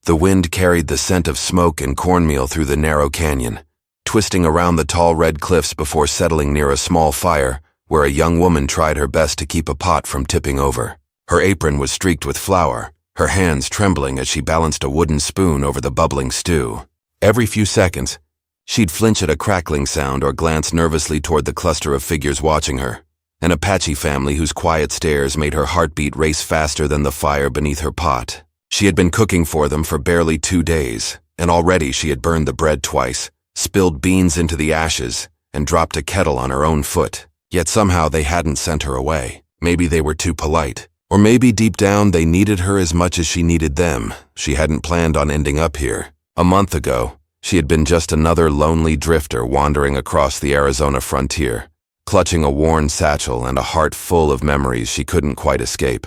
The wind carried the scent of smoke and cornmeal through the narrow canyon, twisting around the tall red cliffs before settling near a small fire where a young woman tried her best to keep a pot from tipping over. Her apron was streaked with flour, her hands trembling as she balanced a wooden spoon over the bubbling stew. Every few seconds, she'd flinch at a crackling sound or glance nervously toward the cluster of figures watching her, an Apache family whose quiet stares made her heartbeat race faster than the fire beneath her pot. She had been cooking for them for barely 2 days, and already she had burned the bread twice, spilled beans into the ashes, and dropped a kettle on her own foot. Yet somehow they hadn't sent her away. Maybe they were too polite. Or maybe deep down they needed her as much as she needed them. She hadn't planned on ending up here. A month ago, she had been just another lonely drifter wandering across the Arizona frontier, clutching a worn satchel and a heart full of memories she couldn't quite escape.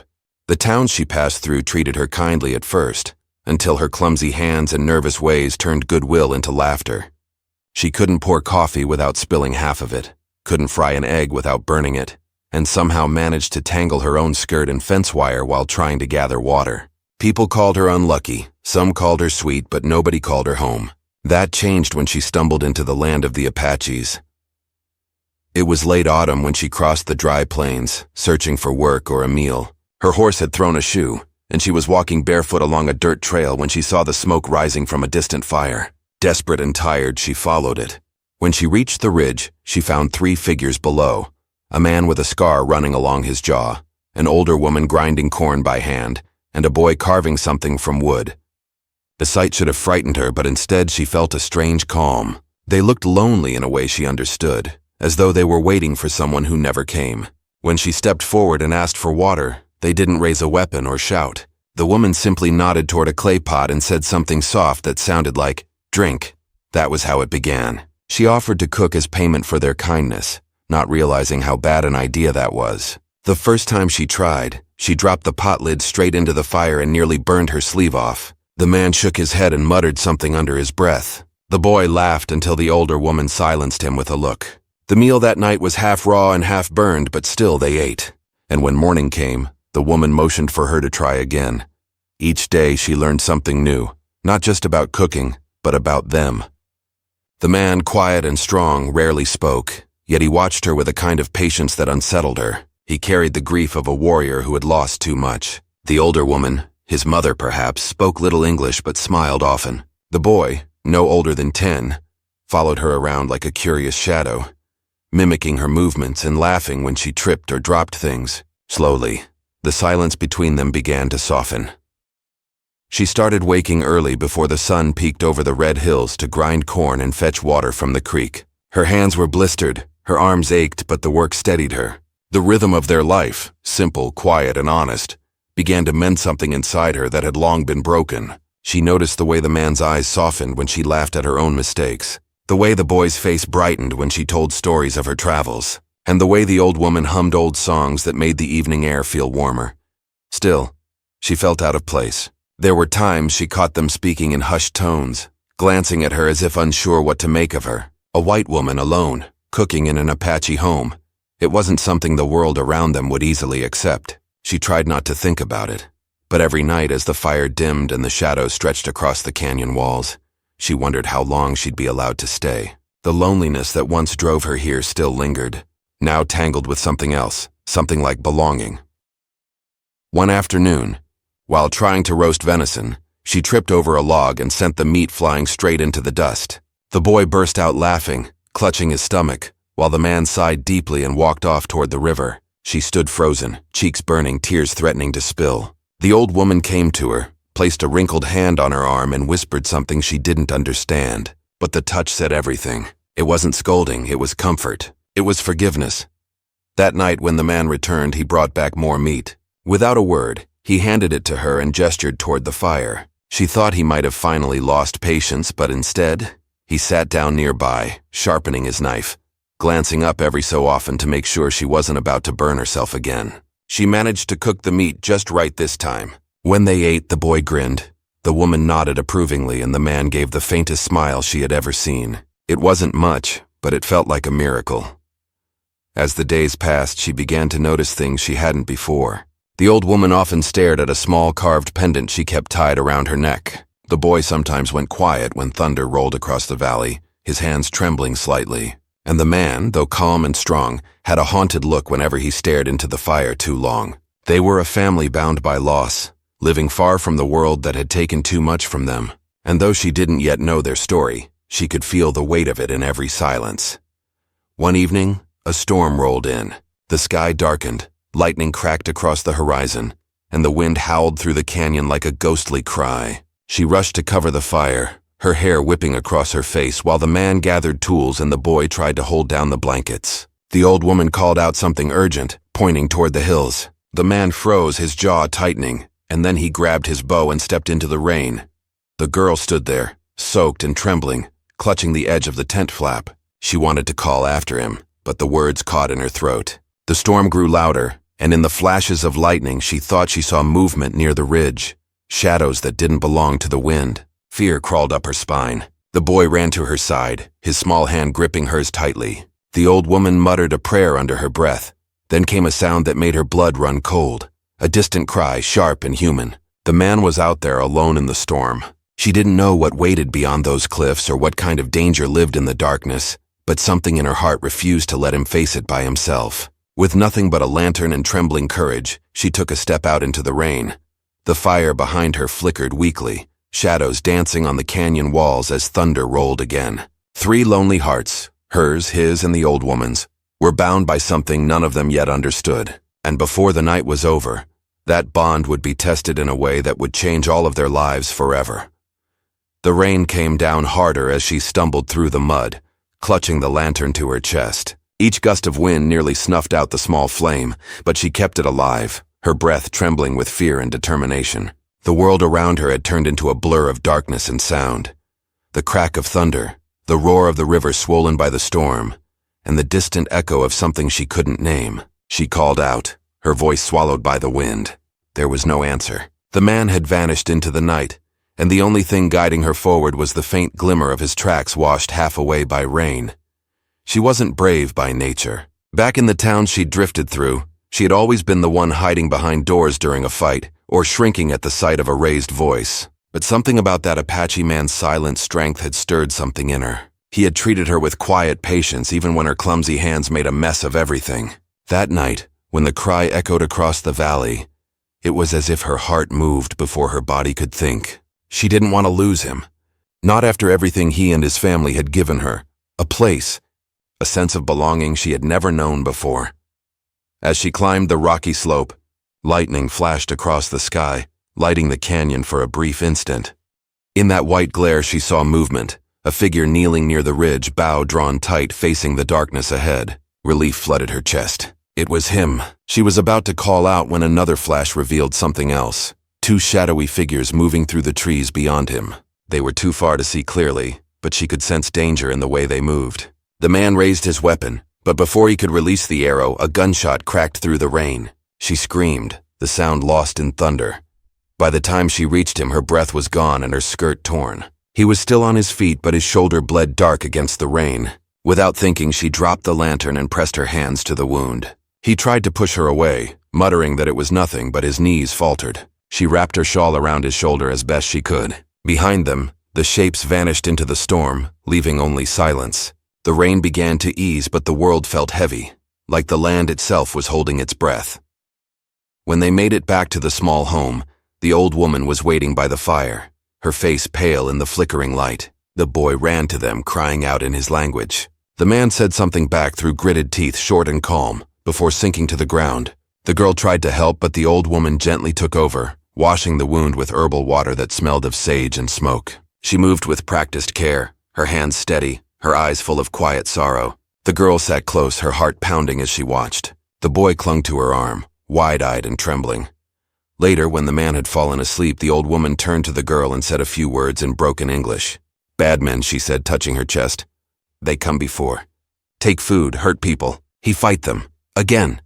The towns she passed through treated her kindly at first, until her clumsy hands and nervous ways turned goodwill into laughter. She couldn't pour coffee without spilling half of it, couldn't fry an egg without burning it, and somehow managed to tangle her own skirt in fence wire while trying to gather water. People called her unlucky, some called her sweet, but nobody called her home. That changed when she stumbled into the land of the Apaches. It was late autumn when she crossed the dry plains, searching for work or a meal. Her horse had thrown a shoe, and she was walking barefoot along a dirt trail when she saw the smoke rising from a distant fire. Desperate and tired, she followed it. When she reached the ridge, she found 3 figures below, a man with a scar running along his jaw, an older woman grinding corn by hand, and a boy carving something from wood. The sight should have frightened her, but instead she felt a strange calm. They looked lonely in a way she understood, as though they were waiting for someone who never came. When she stepped forward and asked for water, they didn't raise a weapon or shout. The woman simply nodded toward a clay pot and said something soft that sounded like, "Drink." That was how it began. She offered to cook as payment for their kindness, not realizing how bad an idea that was. The first time she tried, she dropped the pot lid straight into the fire and nearly burned her sleeve off. The man shook his head and muttered something under his breath. The boy laughed until the older woman silenced him with a look. The meal that night was half raw and half burned, but still they ate. And when morning came, the woman motioned for her to try again. Each day she learned something new, not just about cooking, but about them. The man, quiet and strong, rarely spoke, yet he watched her with a kind of patience that unsettled her. He carried the grief of a warrior who had lost too much. The older woman, his mother perhaps, spoke little English but smiled often. The boy, no older than 10, followed her around like a curious shadow, mimicking her movements and laughing when she tripped or dropped things. Slowly, the silence between them began to soften. She started waking early before the sun peeked over the red hills to grind corn and fetch water from the creek. Her hands were blistered, her arms ached, but the work steadied her. The rhythm of their life, simple, quiet, and honest, began to mend something inside her that had long been broken. She noticed the way the man's eyes softened when she laughed at her own mistakes, the way the boy's face brightened when she told stories of her travels, and the way the old woman hummed old songs that made the evening air feel warmer. Still, she felt out of place. There were times she caught them speaking in hushed tones, glancing at her as if unsure what to make of her. A white woman alone, cooking in an Apache home. It wasn't something the world around them would easily accept. She tried not to think about it, but every night as the fire dimmed and the shadows stretched across the canyon walls, she wondered how long she'd be allowed to stay. The loneliness that once drove her here still lingered, now tangled with something else, something like belonging. One afternoon, while trying to roast venison, she tripped over a log and sent the meat flying straight into the dust. The boy burst out laughing, clutching his stomach, while the man sighed deeply and walked off toward the river. She stood frozen, cheeks burning, tears threatening to spill. The old woman came to her, placed a wrinkled hand on her arm and whispered something she didn't understand. But the touch said everything. It wasn't scolding, it was comfort. It was forgiveness. That night when the man returned, he brought back more meat. Without a word, he handed it to her and gestured toward the fire. She thought he might have finally lost patience, but instead, he sat down nearby, sharpening his knife, glancing up every so often to make sure she wasn't about to burn herself again. She managed to cook the meat just right this time. When they ate, the boy grinned. The woman nodded approvingly, and the man gave the faintest smile she had ever seen. It wasn't much, but it felt like a miracle. As the days passed, she began to notice things she hadn't before. The old woman often stared at a small carved pendant she kept tied around her neck. The boy sometimes went quiet when thunder rolled across the valley, his hands trembling slightly. And the man, though calm and strong, had a haunted look whenever he stared into the fire too long. They were a family bound by loss, living far from the world that had taken too much from them. And though she didn't yet know their story, she could feel the weight of it in every silence. One evening, a storm rolled in. The sky darkened, lightning cracked across the horizon, and the wind howled through the canyon like a ghostly cry. She rushed to cover the fire, her hair whipping across her face while the man gathered tools and the boy tried to hold down the blankets. The old woman called out something urgent, pointing toward the hills. The man froze, his jaw tightening, and then he grabbed his bow and stepped into the rain. The girl stood there, soaked and trembling, clutching the edge of the tent flap. She wanted to call after him, but the words caught in her throat. The storm grew louder, and in the flashes of lightning she thought she saw movement near the ridge, shadows that didn't belong to the wind. Fear crawled up her spine. The boy ran to her side, his small hand gripping hers tightly. The old woman muttered a prayer under her breath. Then came a sound that made her blood run cold, a distant cry, sharp and human. The man was out there alone in the storm. She didn't know what waited beyond those cliffs or what kind of danger lived in the darkness, but something in her heart refused to let him face it by himself. With nothing but a lantern and trembling courage, she took a step out into the rain. The fire behind her flickered weakly, shadows dancing on the canyon walls as thunder rolled again. 3 lonely hearts, hers, his, and the old woman's, were bound by something none of them yet understood. And before the night was over, that bond would be tested in a way that would change all of their lives forever. The rain came down harder as she stumbled through the mud, clutching the lantern to her chest. Each gust of wind nearly snuffed out the small flame, but she kept it alive, her breath trembling with fear and determination. The world around her had turned into a blur of darkness and sound. The crack of thunder, the roar of the river swollen by the storm, and the distant echo of something she couldn't name. She called out, her voice swallowed by the wind. There was no answer. The man had vanished into the night, and the only thing guiding her forward was the faint glimmer of his tracks washed half away by rain. She wasn't brave by nature. Back in the town she'd drifted through, she had always been the one hiding behind doors during a fight, or shrinking at the sight of a raised voice. But something about that Apache man's silent strength had stirred something in her. He had treated her with quiet patience even when her clumsy hands made a mess of everything. That night, when the cry echoed across the valley, it was as if her heart moved before her body could think. She didn't want to lose him. Not after everything he and his family had given her. A place, a sense of belonging she had never known before. As she climbed the rocky slope, lightning flashed across the sky, lighting the canyon for a brief instant. In that white glare she saw movement, a figure kneeling near the ridge, bow drawn tight, facing the darkness ahead. Relief flooded her chest. It was him. She was about to call out when another flash revealed something else. 2 shadowy figures moving through the trees beyond him. They were too far to see clearly, but she could sense danger in the way they moved. The man raised his weapon, but before he could release the arrow, a gunshot cracked through the rain. She screamed, the sound lost in thunder. By the time she reached him, her breath was gone and her skirt torn. He was still on his feet, but his shoulder bled dark against the rain. Without thinking, she dropped the lantern and pressed her hands to the wound. He tried to push her away, muttering that it was nothing, but his knees faltered. She wrapped her shawl around his shoulder as best she could. Behind them, the shapes vanished into the storm, leaving only silence. The rain began to ease, but the world felt heavy, like the land itself was holding its breath. When they made it back to the small home, the old woman was waiting by the fire, her face pale in the flickering light. The boy ran to them, crying out in his language. The man said something back through gritted teeth, short and calm, before sinking to the ground. The girl tried to help, but the old woman gently took over, washing the wound with herbal water that smelled of sage and smoke. She moved with practiced care, her hands steady, her eyes full of quiet sorrow. The girl sat close, her heart pounding as she watched. The boy clung to her arm, wide-eyed and trembling. Later, when the man had fallen asleep, the old woman turned to the girl and said a few words in broken English. "Bad men," she said, touching her chest. "They come before. Take food, hurt people. He fight them. Again."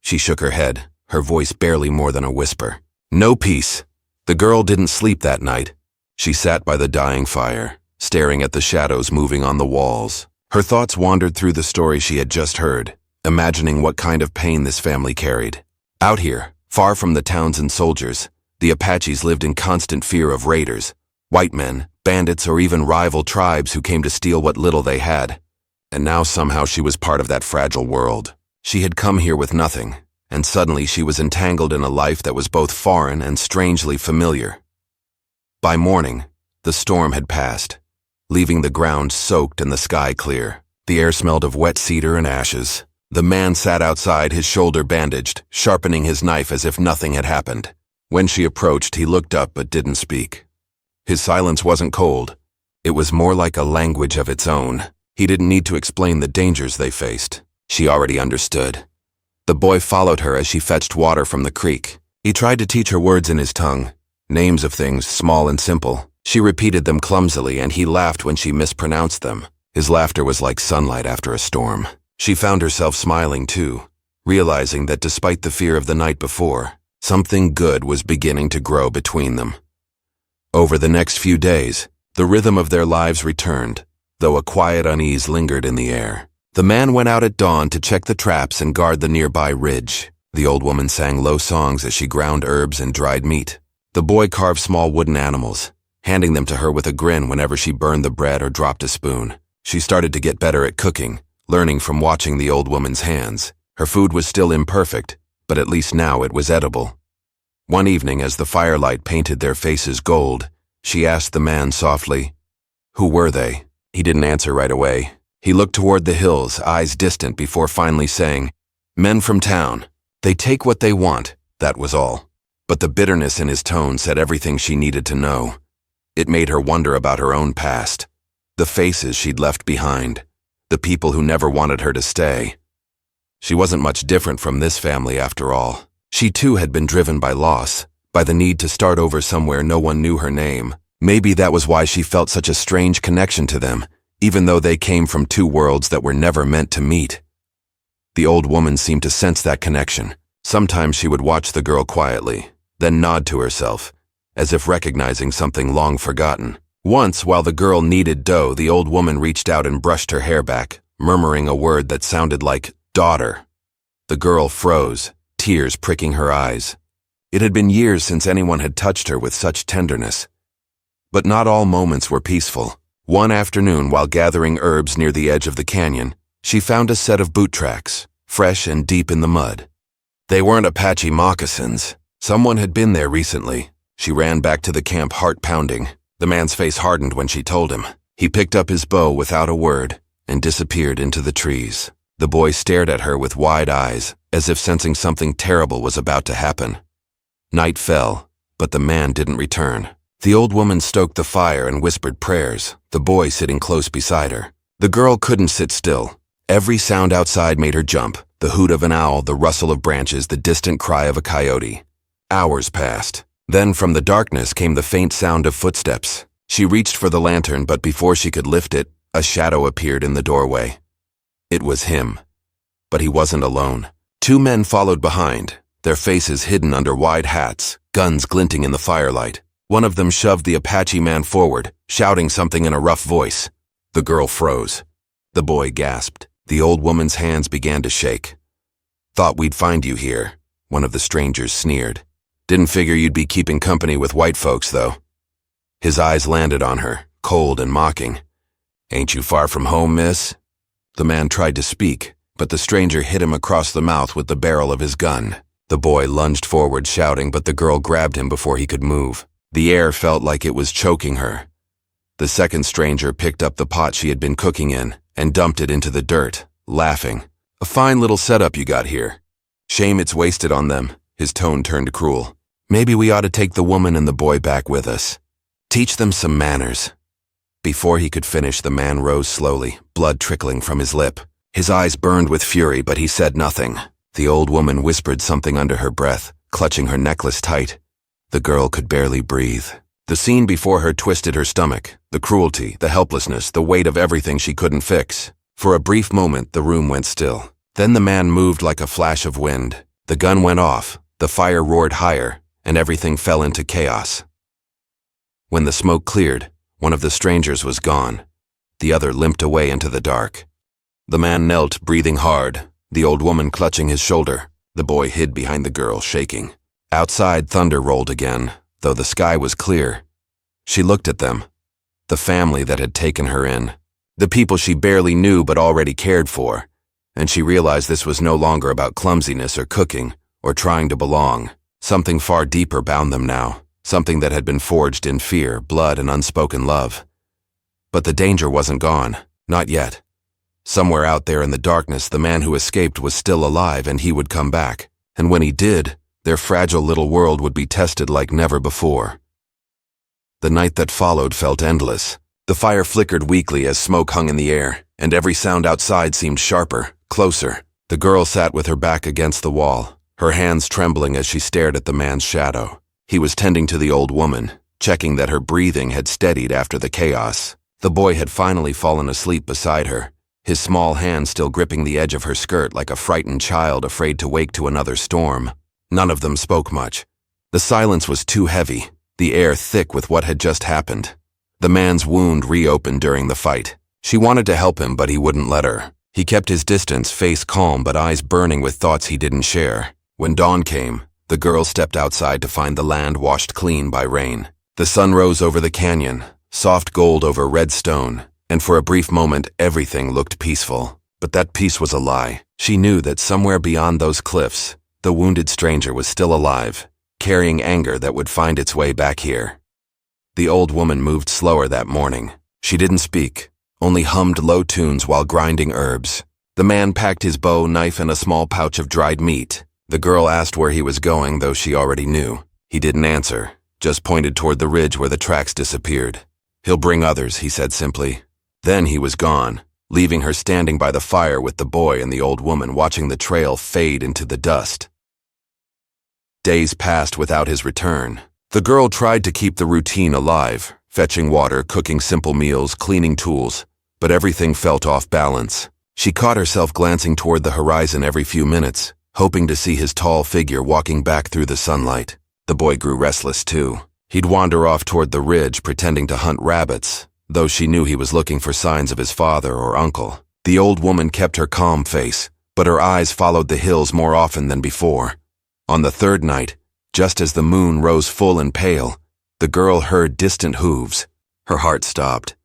She shook her head, her voice barely more than a whisper. "No peace." The girl didn't sleep that night. She sat by the dying fire, staring at the shadows moving on the walls. Her thoughts wandered through the story she had just heard, imagining what kind of pain this family carried. Out here, far from the towns and soldiers, the Apaches lived in constant fear of raiders, White men, bandits, or even rival tribes who came to steal what little they had. And now somehow she was part of that fragile world. She had come here with nothing, and suddenly she was entangled in a life that was both foreign and strangely familiar. By morning, the storm had passed, leaving the ground soaked and the sky clear. The air smelled of wet cedar and ashes. The man sat outside, his shoulder bandaged, sharpening his knife as if nothing had happened. When she approached, he looked up but didn't speak. His silence wasn't cold. It was more like a language of its own. He didn't need to explain the dangers they faced. She already understood. The boy followed her as she fetched water from the creek. He tried to teach her words in his tongue, names of things small and simple. She repeated them clumsily, and he laughed when she mispronounced them. His laughter was like sunlight after a storm. She found herself smiling too, realizing that despite the fear of the night before, something good was beginning to grow between them. Over the next few days, the rhythm of their lives returned, though a quiet unease lingered in the air. The man went out at dawn to check the traps and guard the nearby ridge. The old woman sang low songs as she ground herbs and dried meat. The boy carved small wooden animals, handing them to her with a grin whenever she burned the bread or dropped a spoon. She started to get better at cooking, learning from watching the old woman's hands. Her food was still imperfect, but at least now it was edible. One evening, as the firelight painted their faces gold, she asked the man softly, "Who were they?" He didn't answer right away. He looked toward the hills, eyes distant, before finally saying, "Men from town. They take what they want," that was all. But the bitterness in his tone said everything she needed to know. It made her wonder about her own past, the faces she'd left behind, the people who never wanted her to stay. She wasn't much different from this family after all. She too had been driven by loss, by the need to start over somewhere no one knew her name. Maybe that was why she felt such a strange connection to them, even though they came from two worlds that were never meant to meet. The old woman seemed to sense that connection. Sometimes she would watch the girl quietly, then nod to herself, as if recognizing something long forgotten. Once, while the girl kneaded dough, the old woman reached out and brushed her hair back, murmuring a word that sounded like "daughter." The girl froze, tears pricking her eyes. It had been years since anyone had touched her with such tenderness. But not all moments were peaceful. One afternoon, while gathering herbs near the edge of the canyon, she found a set of boot tracks, fresh and deep in the mud. They weren't Apache moccasins. Someone had been there recently. She ran back to the camp, heart pounding. The man's face hardened when she told him. He picked up his bow without a word and disappeared into the trees. The boy stared at her with wide eyes, as if sensing something terrible was about to happen. Night fell, but the man didn't return. The old woman stoked the fire and whispered prayers, the boy sitting close beside her. The girl couldn't sit still. Every sound outside made her jump, the hoot of an owl, the rustle of branches, the distant cry of a coyote. Hours passed. Then from the darkness came the faint sound of footsteps. She reached for the lantern, but before she could lift it, a shadow appeared in the doorway. It was him. But he wasn't alone. Two men followed behind, their faces hidden under wide hats, guns glinting in the firelight. One of them shoved the Apache man forward, shouting something in a rough voice. The girl froze. The boy gasped. The old woman's hands began to shake. "Thought we'd find you here," one of the strangers sneered. "Didn't figure you'd be keeping company with white folks, though." His eyes landed on her, cold and mocking. "Ain't you far from home, miss?" The man tried to speak, but the stranger hit him across the mouth with the barrel of his gun. The boy lunged forward, shouting, but the girl grabbed him before he could move. The air felt like it was choking her. The second stranger picked up the pot she had been cooking in and dumped it into the dirt, laughing. "A fine little setup you got here. Shame it's wasted on them." His tone turned cruel. "Maybe we ought to take the woman and the boy back with us. Teach them some manners." Before he could finish, the man rose slowly, blood trickling from his lip. His eyes burned with fury, but he said nothing. The old woman whispered something under her breath, clutching her necklace tight. The girl could barely breathe. The scene before her twisted her stomach, the cruelty, the helplessness, the weight of everything she couldn't fix. For a brief moment, the room went still. Then the man moved like a flash of wind. The gun went off, the fire roared higher, and everything fell into chaos. When the smoke cleared, one of the strangers was gone. The other limped away into the dark. The man knelt, breathing hard, the old woman clutching his shoulder. The boy hid behind the girl, shaking. Outside, thunder rolled again, though the sky was clear. She looked at them, the family that had taken her in, the people she barely knew but already cared for, and she realized this was no longer about clumsiness or cooking or trying to belong. Something far deeper bound them now, something that had been forged in fear, blood, and unspoken love. But the danger wasn't gone, not yet. Somewhere out there in the darkness, the man who escaped was still alive, and he would come back. And when he did, their fragile little world would be tested like never before. The night that followed felt endless. The fire flickered weakly as smoke hung in the air, and every sound outside seemed sharper, closer. The girl sat with her back against the wall, her hands trembling as she stared at the man's shadow. He was tending to the old woman, checking that her breathing had steadied after the chaos. The boy had finally fallen asleep beside her, his small hand still gripping the edge of her skirt like a frightened child afraid to wake to another storm. None of them spoke much. The silence was too heavy, the air thick with what had just happened. The man's wound reopened during the fight. She wanted to help him, but he wouldn't let her. He kept his distance, face calm but eyes burning with thoughts he didn't share. When dawn came, the girl stepped outside to find the land washed clean by rain. The sun rose over the canyon, soft gold over red stone, and for a brief moment everything looked peaceful. But that peace was a lie. She knew that somewhere beyond those cliffs, the wounded stranger was still alive, carrying anger that would find its way back here. The old woman moved slower that morning. She didn't speak, only hummed low tunes while grinding herbs. The man packed his bow, knife, and a small pouch of dried meat. The girl asked where he was going, though she already knew. He didn't answer, just pointed toward the ridge where the tracks disappeared. "He'll bring others," he said simply. Then he was gone, leaving her standing by the fire with the boy and the old woman watching the trail fade into the dust. Days passed without his return. The girl tried to keep the routine alive, fetching water, cooking simple meals, cleaning tools, but everything felt off balance. She caught herself glancing toward the horizon every few minutes, hoping to see his tall figure walking back through the sunlight. The boy grew restless too. He'd wander off toward the ridge, pretending to hunt rabbits, though she knew he was looking for signs of his father or uncle. The old woman kept her calm face, but her eyes followed the hills more often than before. On the third night, just as the moon rose full and pale, the girl heard distant hooves. Her heart stopped.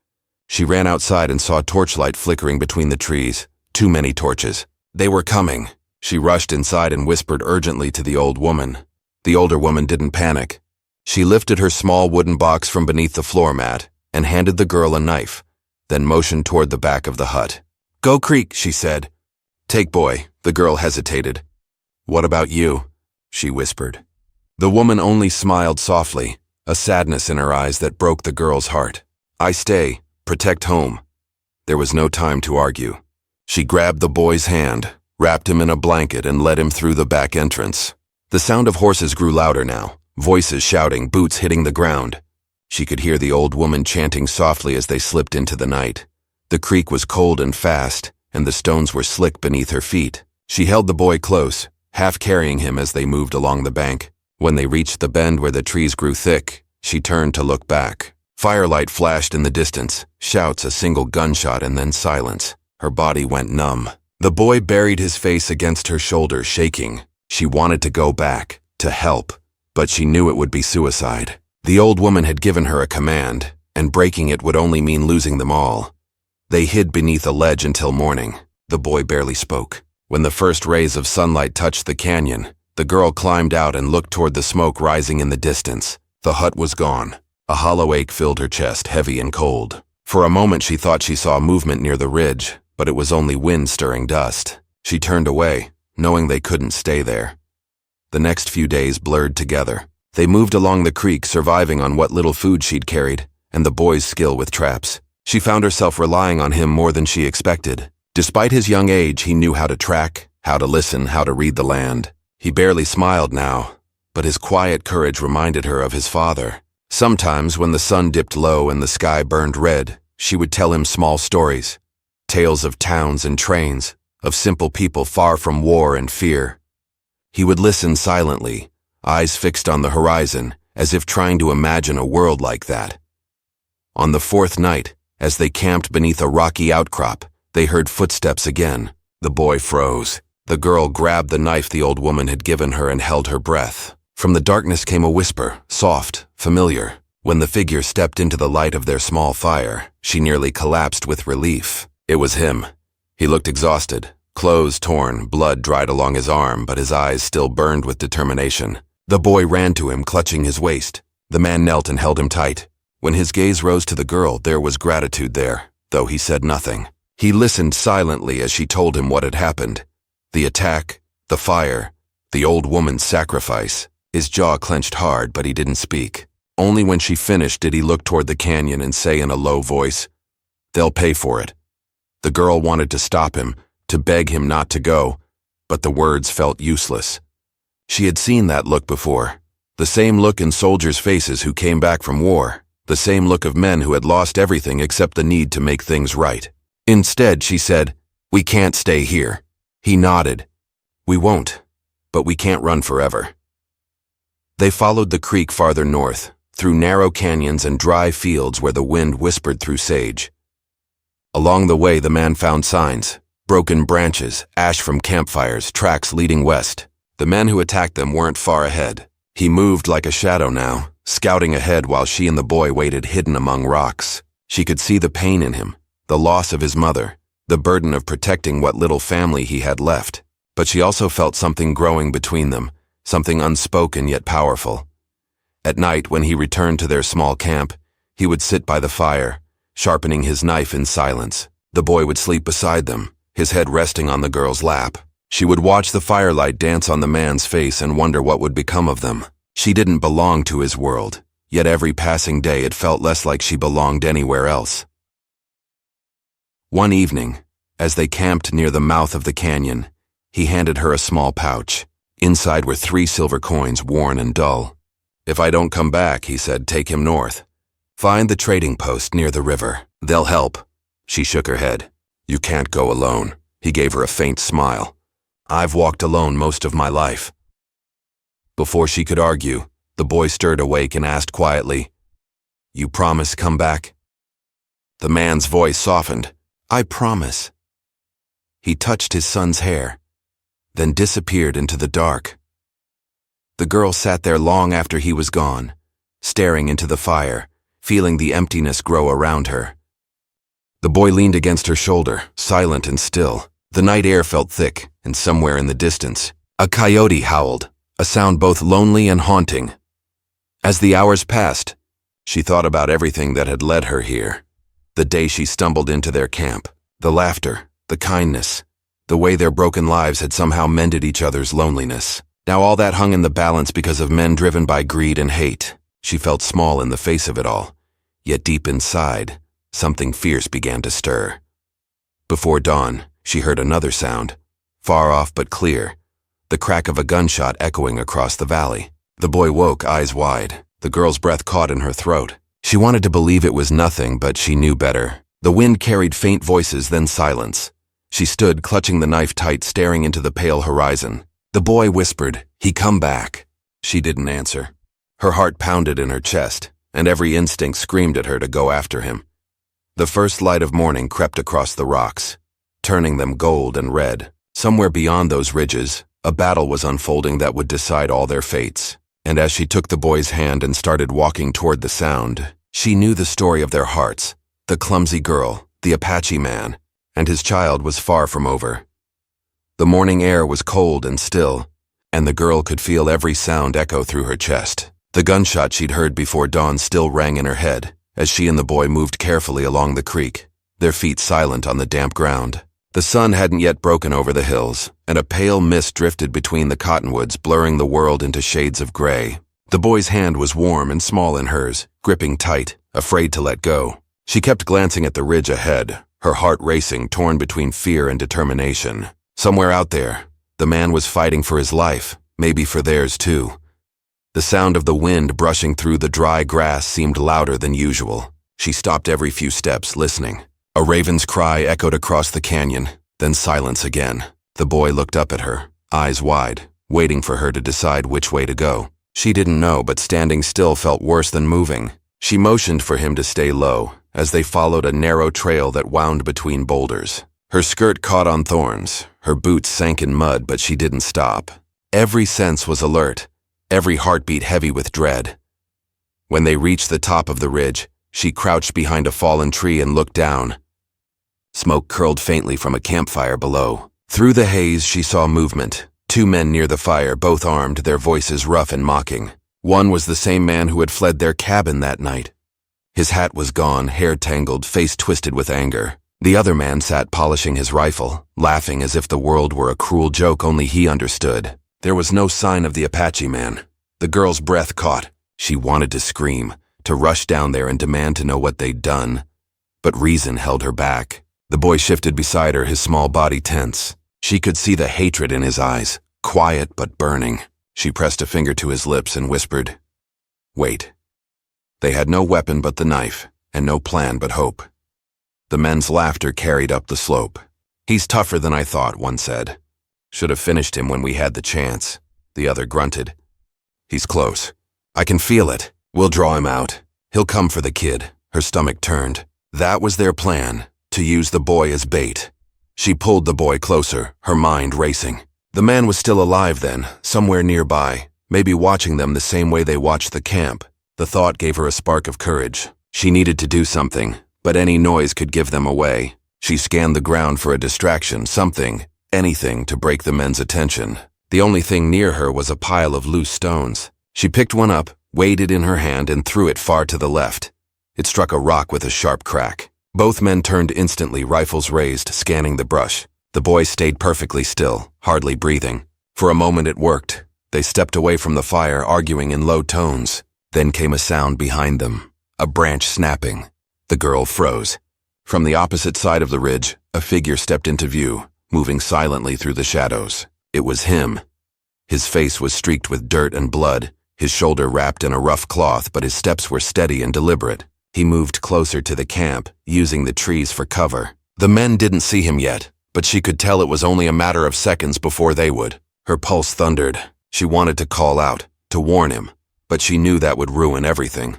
She ran outside and saw torchlight flickering between the trees. Too many torches. They were coming. She rushed inside and whispered urgently to the old woman. The older woman didn't panic. She lifted her small wooden box from beneath the floor mat and handed the girl a knife, then motioned toward the back of the hut. "Go creek," she said. "Take boy." The girl hesitated. "What about you?" she whispered. The woman only smiled softly, a sadness in her eyes that broke the girl's heart. "I stay, protect home." There was no time to argue. She grabbed the boy's hand, wrapped him in a blanket, and led him through the back entrance. The sound of horses grew louder now, voices shouting, boots hitting the ground. She could hear the old woman chanting softly as they slipped into the night. The creek was cold and fast, and the stones were slick beneath her feet. She held the boy close, half carrying him as they moved along the bank. When they reached the bend where the trees grew thick, she turned to look back. Firelight flashed in the distance, shouts, a single gunshot, and then silence. Her body went numb. The boy buried his face against her shoulder, shaking. She wanted to go back, to help, but she knew it would be suicide. The old woman had given her a command, and breaking it would only mean losing them all. They hid beneath a ledge until morning. The boy barely spoke. When the first rays of sunlight touched the canyon, the girl climbed out and looked toward the smoke rising in the distance. The hut was gone. A hollow ache filled her chest, heavy and cold. For a moment she thought she saw movement near the ridge, but it was only wind stirring dust. She turned away, knowing they couldn't stay there. The next few days blurred together. They moved along the creek, surviving on what little food she'd carried, and the boy's skill with traps. She found herself relying on him more than she expected. Despite his young age, he knew how to track, how to listen, how to read the land. He barely smiled now, but his quiet courage reminded her of his father. Sometimes, when the sun dipped low and the sky burned red, she would tell him small stories. Tales of towns and trains, of simple people far from war and fear. He would listen silently, eyes fixed on the horizon, as if trying to imagine a world like that. On the fourth night, as they camped beneath a rocky outcrop, they heard footsteps again. The boy froze. The girl grabbed the knife the old woman had given her and held her breath. From the darkness came a whisper, soft, familiar. When the figure stepped into the light of their small fire, she nearly collapsed with relief. It was him. He looked exhausted, clothes torn, blood dried along his arm, but his eyes still burned with determination. The boy ran to him, clutching his waist. The man knelt and held him tight. When his gaze rose to the girl, there was gratitude there, though he said nothing. He listened silently as she told him what had happened. The attack, the fire, the old woman's sacrifice. His jaw clenched hard, but he didn't speak. Only when she finished did he look toward the canyon and say in a low voice, "They'll pay for it." The girl wanted to stop him, to beg him not to go, but the words felt useless. She had seen that look before, the same look in soldiers' faces who came back from war, the same look of men who had lost everything except the need to make things right. Instead, she said, "We can't stay here." He nodded. "We won't, but we can't run forever." They followed the creek farther north, through narrow canyons and dry fields where the wind whispered through sage. Along the way, the man found signs, broken branches, ash from campfires, tracks leading west. The men who attacked them weren't far ahead. He moved like a shadow now, scouting ahead while she and the boy waited hidden among rocks. She could see the pain in him, the loss of his mother, the burden of protecting what little family he had left. But she also felt something growing between them, something unspoken yet powerful. At night, when he returned to their small camp, he would sit by the fire, sharpening his knife in silence. The boy would sleep beside them, his head resting on the girl's lap. She would watch the firelight dance on the man's face and wonder what would become of them. She didn't belong to his world, yet every passing day it felt less like she belonged anywhere else. One evening, as they camped near the mouth of the canyon, he handed her a small pouch. Inside were 3 silver coins, worn and dull. "If I don't come back," he said, "take him north. Find the trading post near the river. They'll help." She shook her head. "You can't go alone." He gave her a faint smile. "I've walked alone most of my life." Before she could argue, the boy stirred awake and asked quietly, "You promise come back?" The man's voice softened. "I promise." He touched his son's hair, then disappeared into the dark. The girl sat there long after he was gone, staring into the fire, feeling the emptiness grow around her. The boy leaned against her shoulder, silent and still. The night air felt thick, and somewhere in the distance, a coyote howled, a sound both lonely and haunting. As the hours passed, she thought about everything that had led her here. The day she stumbled into their camp, the laughter, the kindness, the way their broken lives had somehow mended each other's loneliness. Now all that hung in the balance because of men driven by greed and hate. She felt small in the face of it all, yet deep inside, something fierce began to stir. Before dawn, she heard another sound, far off but clear, the crack of a gunshot echoing across the valley. The boy woke, eyes wide. The girl's breath caught in her throat. She wanted to believe it was nothing, but she knew better. The wind carried faint voices, then silence. She stood, clutching the knife tight, staring into the pale horizon. The boy whispered, "He come back." She didn't answer. Her heart pounded in her chest, and every instinct screamed at her to go after him. The first light of morning crept across the rocks, turning them gold and red. Somewhere beyond those ridges, a battle was unfolding that would decide all their fates. And as she took the boy's hand and started walking toward the sound, she knew the story of their hearts. The clumsy girl, the Apache man, and his child was far from over. The morning air was cold and still, and the girl could feel every sound echo through her chest. The gunshot she'd heard before dawn still rang in her head as she and the boy moved carefully along the creek, their feet silent on the damp ground. The sun hadn't yet broken over the hills, and a pale mist drifted between the cottonwoods, blurring the world into shades of gray. The boy's hand was warm and small in hers, gripping tight, afraid to let go. She kept glancing at the ridge ahead, her heart racing, torn between fear and determination. Somewhere out there, the man was fighting for his life, maybe for theirs too. The sound of the wind brushing through the dry grass seemed louder than usual. She stopped every few steps, listening. A raven's cry echoed across the canyon, then silence again. The boy looked up at her, eyes wide, waiting for her to decide which way to go. She didn't know, but standing still felt worse than moving. She motioned for him to stay low, as they followed a narrow trail that wound between boulders. Her skirt caught on thorns, her boots sank in mud, but she didn't stop. Every sense was alert, every heartbeat heavy with dread. When they reached the top of the ridge, she crouched behind a fallen tree and looked down. Smoke curled faintly from a campfire below. Through the haze, she saw movement. 2 men near the fire, both armed, their voices rough and mocking. One was the same man who had fled their cabin that night. His hat was gone, hair tangled, face twisted with anger. The other man sat polishing his rifle, laughing as if the world were a cruel joke only he understood. There was no sign of the Apache man. The girl's breath caught. She wanted to scream, to rush down there and demand to know what they'd done. But reason held her back. The boy shifted beside her, his small body tense. She could see the hatred in his eyes, quiet but burning. She pressed a finger to his lips and whispered, "Wait." They had no weapon but the knife, and no plan but hope. The men's laughter carried up the slope. "He's tougher than I thought," one said. "Should have finished him when we had the chance," the other grunted. "He's close. I can feel it. We'll draw him out. He'll come for the kid." Her stomach turned. That was their plan, to use the boy as bait. She pulled the boy closer, her mind racing. The man was still alive then, somewhere nearby, maybe watching them the same way they watched the camp. The thought gave her a spark of courage. She needed to do something, but any noise could give them away. She scanned the ground for a distraction, something, anything to break the men's attention. The only thing near her was a pile of loose stones. She picked one up, weighed it in her hand, and threw it far to the left. It struck a rock with a sharp crack. Both men turned instantly, rifles raised, scanning the brush. The boy stayed perfectly still, hardly breathing. For a moment it worked. They stepped away from the fire, arguing in low tones. Then came a sound behind them, a branch snapping. The girl froze. From the opposite side of the ridge, a figure stepped into view, moving silently through the shadows. It was him. His face was streaked with dirt and blood, his shoulder wrapped in a rough cloth, but his steps were steady and deliberate. He moved closer to the camp, using the trees for cover. The men didn't see him yet, but she could tell it was only a matter of seconds before they would. Her pulse thundered. She wanted to call out, to warn him, but she knew that would ruin everything.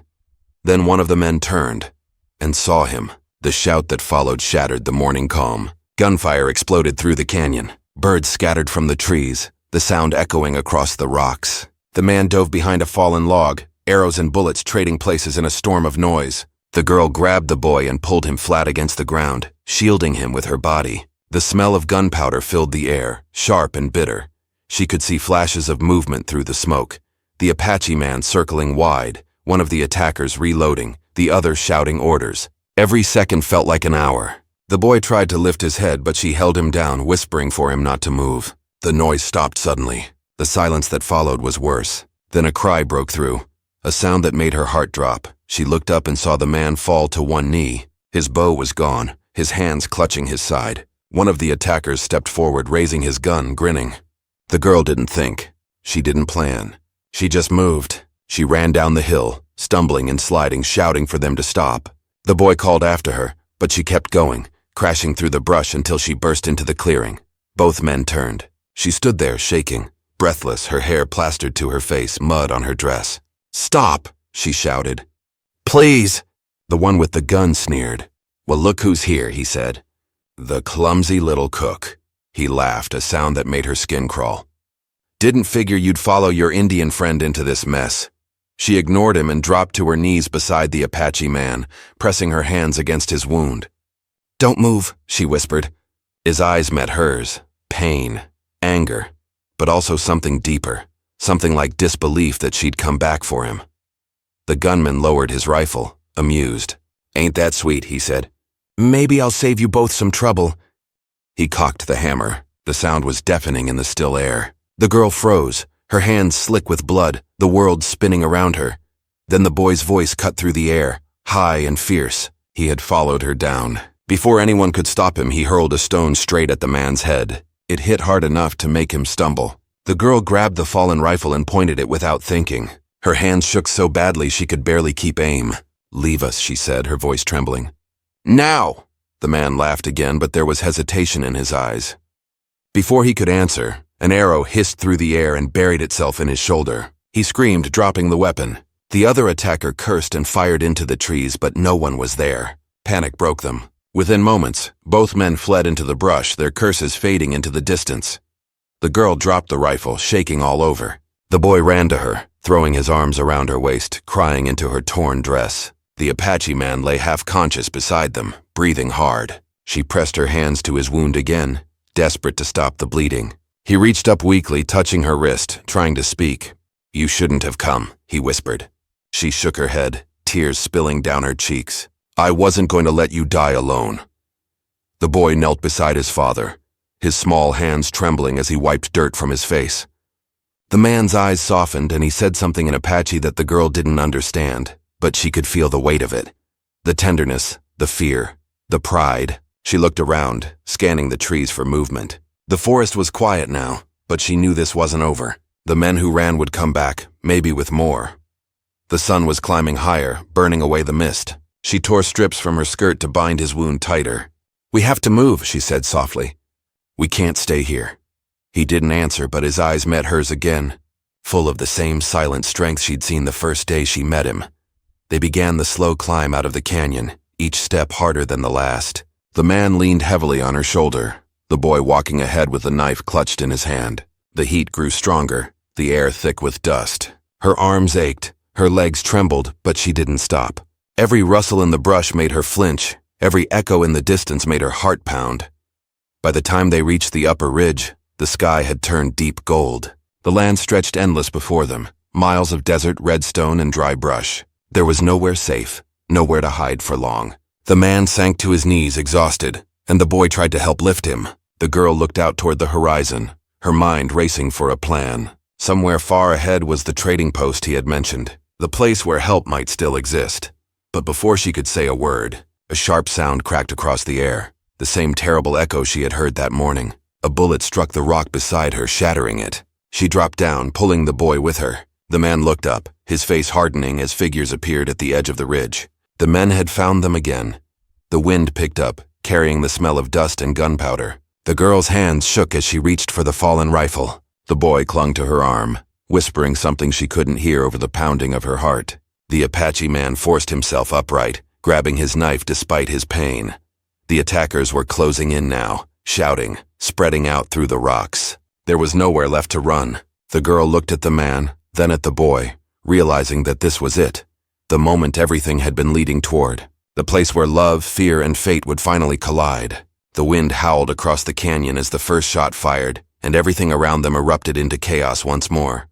Then one of the men turned and saw him. The shout that followed shattered the morning calm. Gunfire exploded through the canyon. Birds scattered from the trees, the sound echoing across the rocks. The man dove behind a fallen log, arrows and bullets trading places in a storm of noise. The girl grabbed the boy and pulled him flat against the ground, shielding him with her body. The smell of gunpowder filled the air, sharp and bitter. She could see flashes of movement through the smoke. The Apache man circling wide, one of the attackers reloading, the other shouting orders. Every second felt like an hour. The boy tried to lift his head, but she held him down, whispering for him not to move. The noise stopped suddenly. The silence that followed was worse. Then a cry broke through, a sound that made her heart drop. She looked up and saw the man fall to one knee. His bow was gone, his hands clutching his side. One of the attackers stepped forward, raising his gun, grinning. The girl didn't think. She didn't plan. She just moved. She ran down the hill, stumbling and sliding, shouting for them to stop. The boy called after her, but she kept going, crashing through the brush until she burst into the clearing. Both men turned. She stood there, shaking, breathless, her hair plastered to her face, mud on her dress. "Stop!" she shouted. "Please!" The one with the gun sneered. "Well, look who's here," he said. "The clumsy little cook." He laughed, a sound that made her skin crawl. "Didn't figure you'd follow your Indian friend into this mess." She ignored him and dropped to her knees beside the Apache man, pressing her hands against his wound. "Don't move," she whispered. His eyes met hers. Pain, anger, but also something deeper, something like disbelief that she'd come back for him. The gunman lowered his rifle, amused. "Ain't that sweet," he said. "Maybe I'll save you both some trouble." He cocked the hammer. The sound was deafening in the still air. The girl froze, her hands slick with blood, the world spinning around her. Then the boy's voice cut through the air, high and fierce. He had followed her down. Before anyone could stop him, he hurled a stone straight at the man's head. It hit hard enough to make him stumble. The girl grabbed the fallen rifle and pointed it without thinking. Her hands shook so badly she could barely keep aim. "Leave us," she said, her voice trembling. "Now!" The man laughed again, but there was hesitation in his eyes. Before he could answer, an arrow hissed through the air and buried itself in his shoulder. He screamed, dropping the weapon. The other attacker cursed and fired into the trees, but no one was there. Panic broke them. Within moments, both men fled into the brush, their curses fading into the distance. The girl dropped the rifle, shaking all over. The boy ran to her, throwing his arms around her waist, crying into her torn dress. The Apache man lay half-conscious beside them, breathing hard. She pressed her hands to his wound again, desperate to stop the bleeding. He reached up weakly, touching her wrist, trying to speak. "You shouldn't have come," he whispered. She shook her head, tears spilling down her cheeks. "I wasn't going to let you die alone." The boy knelt beside his father, his small hands trembling as he wiped dirt from his face. The man's eyes softened and he said something in Apache that the girl didn't understand, but she could feel the weight of it. The tenderness, the fear, the pride. She looked around, scanning the trees for movement. The forest was quiet now, but she knew this wasn't over. The men who ran would come back, maybe with more. The sun was climbing higher, burning away the mist. She tore strips from her skirt to bind his wound tighter. "We have to move," she said softly. "We can't stay here." He didn't answer, but his eyes met hers again, full of the same silent strength she'd seen the first day she met him. They began the slow climb out of the canyon, each step harder than the last. The man leaned heavily on her shoulder, the boy walking ahead with the knife clutched in his hand. The heat grew stronger, the air thick with dust. Her arms ached, her legs trembled, but she didn't stop. Every rustle in the brush made her flinch, every echo in the distance made her heart pound. By the time they reached the upper ridge, the sky had turned deep gold. The land stretched endless before them, miles of desert, redstone, and dry brush. There was nowhere safe, nowhere to hide for long. The man sank to his knees, exhausted, and the boy tried to help lift him. The girl looked out toward the horizon, her mind racing for a plan. Somewhere far ahead was the trading post he had mentioned, the place where help might still exist. But before she could say a word, a sharp sound cracked across the air, the same terrible echo she had heard that morning. A bullet struck the rock beside her, shattering it. She dropped down, pulling the boy with her. The man looked up, his face hardening as figures appeared at the edge of the ridge. The men had found them again. The wind picked up, carrying the smell of dust and gunpowder. The girl's hands shook as she reached for the fallen rifle. The boy clung to her arm, whispering something she couldn't hear over the pounding of her heart. The Apache man forced himself upright, grabbing his knife despite his pain. The attackers were closing in now, shouting, spreading out through the rocks. There was nowhere left to run. The girl looked at the man, then at the boy, realizing that this was it, the moment everything had been leading toward, the place where love, fear, and fate would finally collide. The wind howled across the canyon as the first shot fired, and everything around them erupted into chaos once more.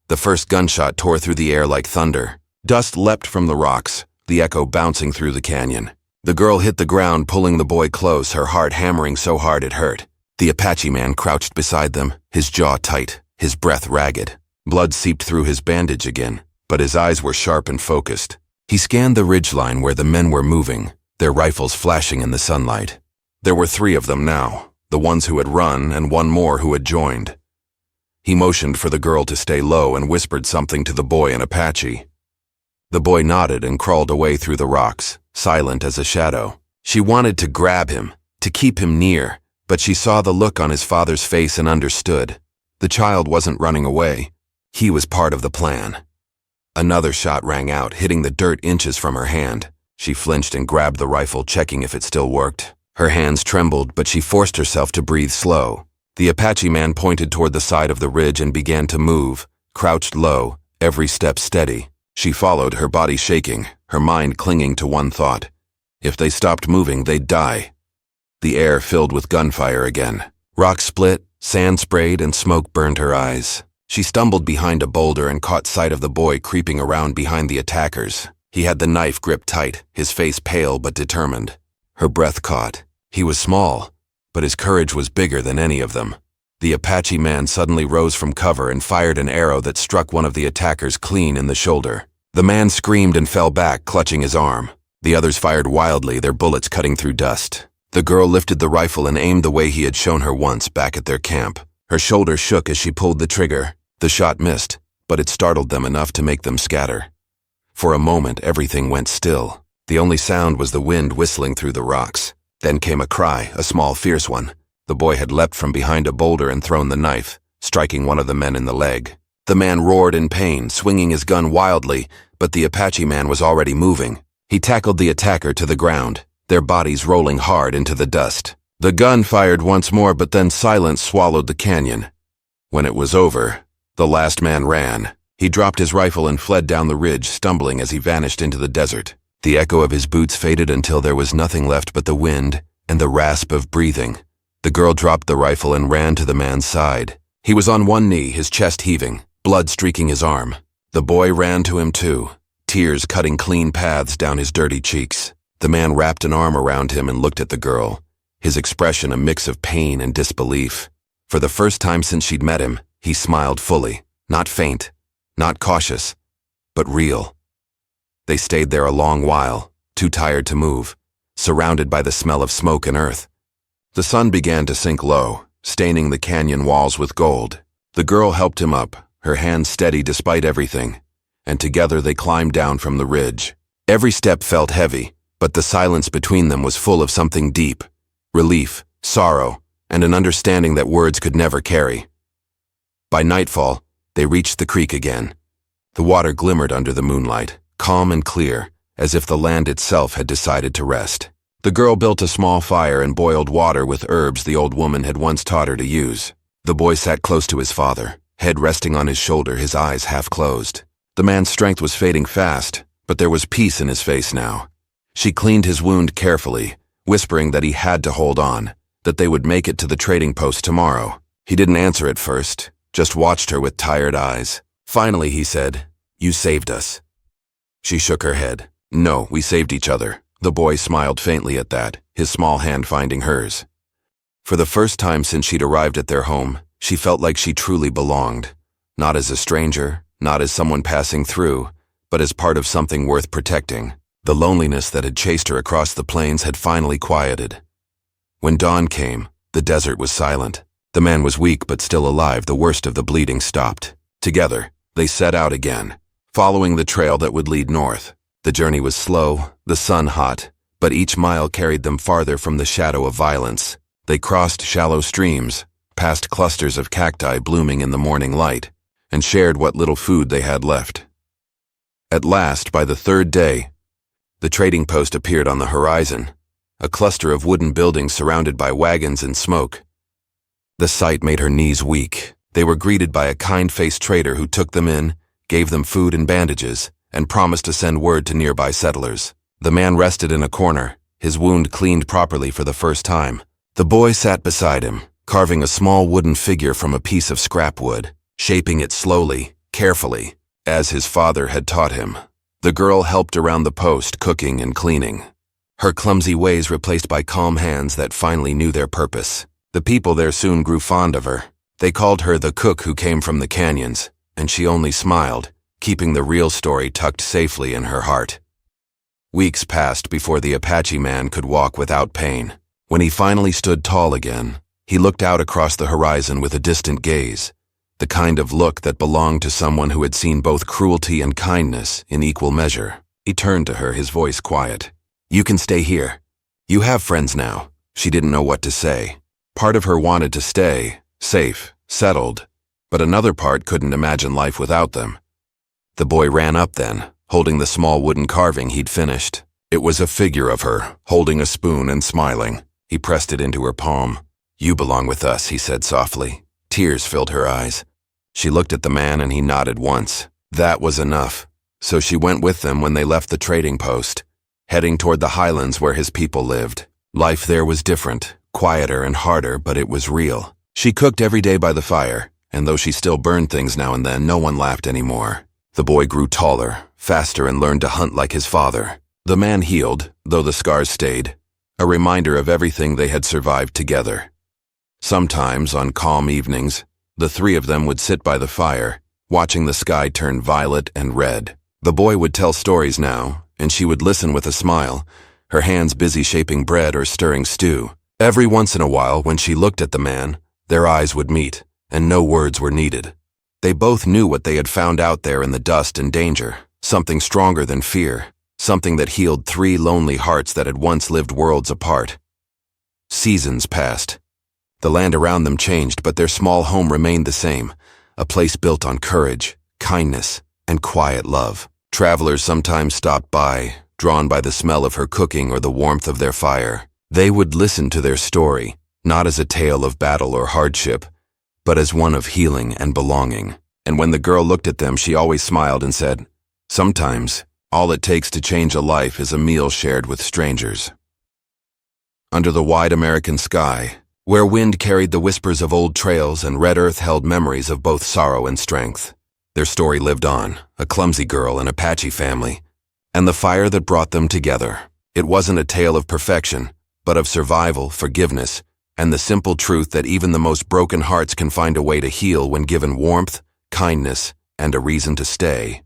The first gunshot tore through the air like thunder. Dust leapt from the rocks, the echo bouncing through the canyon. The girl hit the ground, pulling the boy close, her heart hammering so hard it hurt. The Apache man crouched beside them, his jaw tight, his breath ragged. Blood seeped through his bandage again, but his eyes were sharp and focused. He scanned the ridgeline where the men were moving, their rifles flashing in the sunlight. There were 3 of them now, the ones who had run and one more who had joined. He motioned for the girl to stay low and whispered something to the boy in Apache. The boy nodded and crawled away through the rocks, silent as a shadow. She wanted to grab him, to keep him near, but she saw the look on his father's face and understood. The child wasn't running away. He was part of the plan. Another shot rang out, hitting the dirt inches from her hand. She flinched and grabbed the rifle, checking if it still worked. Her hands trembled, but she forced herself to breathe slow. The Apache man pointed toward the side of the ridge and began to move, crouched low, every step steady. She followed, her body shaking, her mind clinging to one thought. If they stopped moving, they'd die. The air filled with gunfire again. Rocks split, sand sprayed, and smoke burned her eyes. She stumbled behind a boulder and caught sight of the boy creeping around behind the attackers. He had the knife gripped tight, his face pale but determined. Her breath caught. He was small, but his courage was bigger than any of them. The Apache man suddenly rose from cover and fired an arrow that struck one of the attackers clean in the shoulder. The man screamed and fell back, clutching his arm. The others fired wildly, their bullets cutting through dust. The girl lifted the rifle and aimed the way he had shown her once back at their camp. Her shoulder shook as she pulled the trigger. The shot missed, but it startled them enough to make them scatter. For a moment, everything went still. The only sound was the wind whistling through the rocks. Then came a cry, a small, fierce one. The boy had leapt from behind a boulder and thrown the knife, striking one of the men in the leg. The man roared in pain, swinging his gun wildly, but the Apache man was already moving. He tackled the attacker to the ground, their bodies rolling hard into the dust. The gun fired once more, but then silence swallowed the canyon. When it was over, the last man ran, He dropped his rifle and fled down the ridge, stumbling as he vanished into the desert. The echo of his boots faded until there was nothing left but the wind and the rasp of breathing. The girl dropped the rifle and ran to the man's side. He was on one knee, his chest heaving, blood streaking his arm. The boy ran to him too, tears cutting clean paths down his dirty cheeks. The man wrapped an arm around him and looked at the girl, his expression a mix of pain and disbelief. For the first time since she'd met him, he smiled fully, not faint, not cautious, but real. They stayed there a long while, too tired to move, surrounded by the smell of smoke and earth. The sun began to sink low, staining the canyon walls with gold. The girl helped him up, her hands steady despite everything, and together they climbed down from the ridge. Every step felt heavy, but the silence between them was full of something deep, relief, sorrow, and an understanding that words could never carry. By nightfall, they reached the creek again. The water glimmered under the moonlight, calm and clear, as if the land itself had decided to rest. The girl built a small fire and boiled water with herbs the old woman had once taught her to use. The boy sat close to his father, head resting on his shoulder, his eyes half closed. The man's strength was fading fast, but there was peace in his face now. She cleaned his wound carefully, whispering that he had to hold on, that they would make it to the trading post tomorrow. He didn't answer at first, just watched her with tired eyes. Finally, he said, "You saved us." She shook her head. "No, we saved each other." The boy smiled faintly at that, his small hand finding hers. For the first time since she'd arrived at their home, she felt like she truly belonged. Not as a stranger, not as someone passing through, but as part of something worth protecting. The loneliness that had chased her across the plains had finally quieted. When dawn came, the desert was silent. The man was weak but still alive. The worst of the bleeding stopped. Together, they set out again, following the trail that would lead north. The journey was slow, the sun hot, but each mile carried them farther from the shadow of violence. They crossed shallow streams, past clusters of cacti blooming in the morning light, and shared what little food they had left. At last, by the third day, the trading post appeared on the horizon, a cluster of wooden buildings surrounded by wagons and smoke. The sight made her knees weak. They were greeted by a kind-faced trader who took them in, gave them food and bandages, and promised to send word to nearby settlers. The man rested in a corner, his wound cleaned properly for the first time. The boy sat beside him, carving a small wooden figure from a piece of scrap wood, shaping it slowly, carefully, as his father had taught him. The girl helped around the post, cooking and cleaning, her clumsy ways replaced by calm hands that finally knew their purpose. The people there soon grew fond of her. They called her the cook who came from the canyons, and she only smiled, keeping the real story tucked safely in her heart. Weeks passed before the Apache man could walk without pain. When he finally stood tall again, he looked out across the horizon with a distant gaze, the kind of look that belonged to someone who had seen both cruelty and kindness in equal measure. He turned to her, his voice quiet. "You can stay here. You have friends now." She didn't know what to say. Part of her wanted to stay, safe, settled, but another part couldn't imagine life without them. The boy ran up then, holding the small wooden carving he'd finished. It was a figure of her, holding a spoon and smiling. He pressed it into her palm. "You belong with us," he said softly. Tears filled her eyes. She looked at the man and he nodded once. That was enough. So she went with them when they left the trading post, heading toward the highlands where his people lived. Life there was different, quieter and harder, but it was real. She cooked every day by the fire, and though she still burned things now and then, no one laughed anymore. The boy grew taller, faster, and learned to hunt like his father. The man healed, though the scars stayed, a reminder of everything they had survived together. Sometimes, on calm evenings, the three of them would sit by the fire, watching the sky turn violet and red. The boy would tell stories now, and she would listen with a smile, her hands busy shaping bread or stirring stew. Every once in a while, when she looked at the man, their eyes would meet, and no words were needed. They both knew what they had found out there in the dust and danger, something stronger than fear, something that healed three lonely hearts that had once lived worlds apart. Seasons passed. The land around them changed, but their small home remained the same, a place built on courage, kindness, and quiet love. Travelers sometimes stopped by, drawn by the smell of her cooking or the warmth of their fire. They would listen to their story, not as a tale of battle or hardship, but as one of healing and belonging. And when the girl looked at them, she always smiled and said, "Sometimes, all it takes to change a life is a meal shared with strangers." Under the wide American sky, where wind carried the whispers of old trails and red earth held memories of both sorrow and strength, their story lived on, a clumsy girl, an Apache family, and the fire that brought them together. It wasn't a tale of perfection, but of survival, forgiveness, and the simple truth that even the most broken hearts can find a way to heal when given warmth, kindness, and a reason to stay.